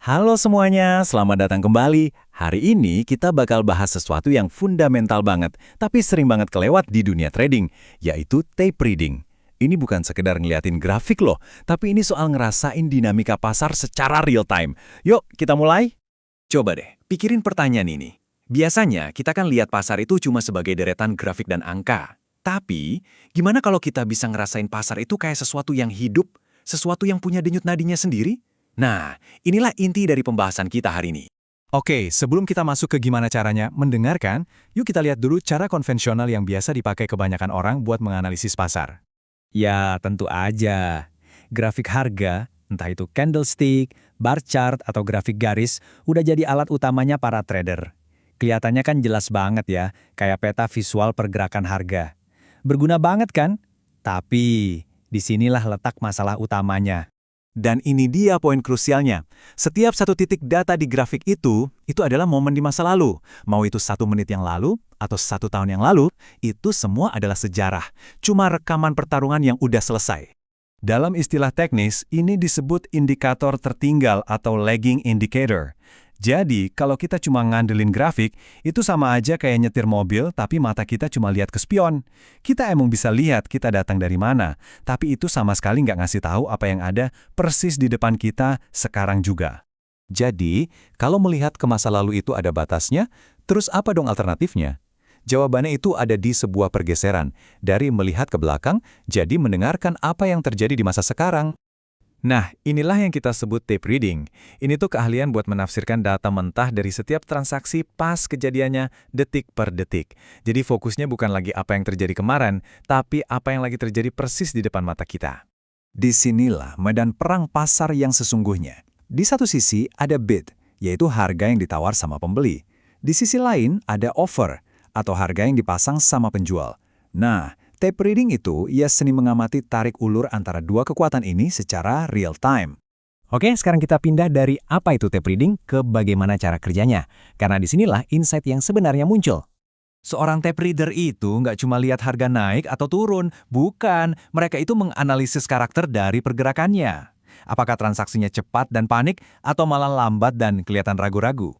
Halo semuanya, selamat datang kembali. Hari ini kita bakal bahas sesuatu yang fundamental banget, tapi sering banget kelewat di dunia trading, yaitu tape reading. Ini bukan sekedar ngeliatin grafik loh, tapi ini soal ngerasain dinamika pasar secara real time. Yuk, kita mulai? Coba deh, pikirin pertanyaan ini. Biasanya kita kan lihat pasar itu cuma sebagai deretan grafik dan angka. Tapi, gimana kalau kita bisa ngerasain pasar itu kayak sesuatu yang hidup, sesuatu yang punya denyut nadinya sendiri? Nah, inilah inti dari pembahasan kita hari ini. Oke, sebelum kita masuk ke gimana caranya mendengarkan, yuk kita lihat dulu cara konvensional yang biasa dipakai kebanyakan orang buat menganalisis pasar. Ya, tentu aja. Grafik harga, entah itu candlestick, bar chart, atau grafik garis, udah jadi alat utamanya para trader. Kelihatannya kan jelas banget ya, kayak peta visual pergerakan harga. Berguna banget kan? Tapi, disinilah letak masalah utamanya. Dan ini dia poin krusialnya. Setiap satu titik data di grafik itu adalah momen di masa lalu. Mau itu 1 menit yang lalu, atau 1 tahun yang lalu, itu semua adalah sejarah. Cuma rekaman pertarungan yang udah selesai. Dalam istilah teknis, ini disebut indikator tertinggal atau lagging indicator. Jadi, kalau kita cuma ngandelin grafik, itu sama aja kayak nyetir mobil, tapi mata kita cuma lihat ke spion. Kita emang bisa lihat kita datang dari mana, tapi itu sama sekali nggak ngasih tahu apa yang ada persis di depan kita sekarang juga. Jadi, kalau melihat ke masa lalu itu ada batasnya, terus apa dong alternatifnya? Jawabannya itu ada di sebuah pergeseran, dari melihat ke belakang, jadi mendengarkan apa yang terjadi di masa sekarang. Nah, inilah yang kita sebut tape reading. Ini tuh keahlian buat menafsirkan data mentah dari setiap transaksi pas kejadiannya detik per detik. Jadi fokusnya bukan lagi apa yang terjadi kemarin, tapi apa yang lagi terjadi persis di depan mata kita. Disinilah medan perang pasar yang sesungguhnya. Di satu sisi ada bid, yaitu harga yang ditawar sama pembeli. Di sisi lain ada offer, atau harga yang dipasang sama penjual. Nah, tape reading itu ia seni mengamati tarik ulur antara dua kekuatan ini secara real time. Oke, sekarang kita pindah dari apa itu tape reading ke bagaimana cara kerjanya. Karena disinilah insight yang sebenarnya muncul. Seorang tape reader itu nggak cuma lihat harga naik atau turun, bukan. Mereka itu menganalisis karakter dari pergerakannya. Apakah transaksinya cepat dan panik, atau malah lambat dan kelihatan ragu-ragu?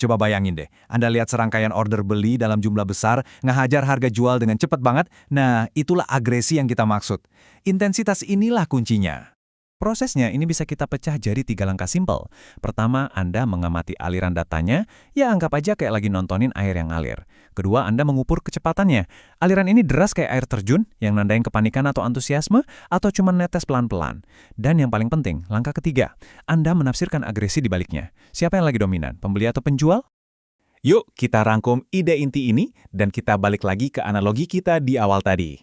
Coba bayangin deh, Anda lihat serangkaian order beli dalam jumlah besar, ngehajar harga jual dengan cepat banget, nah itulah agresi yang kita maksud. Intensitas inilah kuncinya. Prosesnya ini bisa kita pecah jadi 3 langkah simpel. Pertama, Anda mengamati aliran datanya, ya anggap aja kayak lagi nontonin air yang ngalir. Kedua, Anda mengukur kecepatannya. Aliran ini deras kayak air terjun, yang nandain kepanikan atau antusiasme, atau cuma netes pelan-pelan. Dan yang paling penting, langkah ketiga, Anda menafsirkan agresi di baliknya. Siapa yang lagi dominan, pembeli atau penjual? Yuk, kita rangkum ide inti ini, dan kita balik lagi ke analogi kita di awal tadi.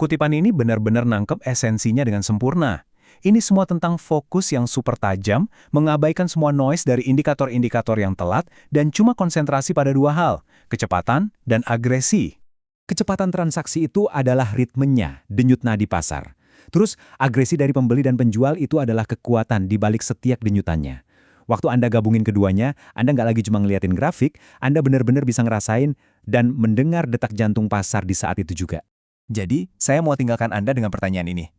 Kutipan ini benar-benar nangkep esensinya dengan sempurna. Ini semua tentang fokus yang super tajam, mengabaikan semua noise dari indikator-indikator yang telat, dan cuma konsentrasi pada 2 hal, kecepatan dan agresi. Kecepatan transaksi itu adalah ritmenya, denyut nadi pasar. Terus, agresi dari pembeli dan penjual itu adalah kekuatan di balik setiap denyutannya. Waktu Anda gabungin keduanya, Anda nggak lagi cuma ngeliatin grafik, Anda benar-benar bisa ngerasain dan mendengar detak jantung pasar di saat itu juga. Jadi, saya mau tinggalkan Anda dengan pertanyaan ini.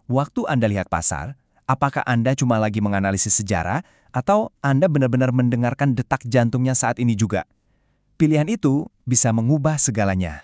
Waktu Anda lihat pasar, apakah Anda cuma lagi menganalisis sejarah, atau Anda benar-benar mendengarkan detak jantungnya saat ini juga? Pilihan itu bisa mengubah segalanya.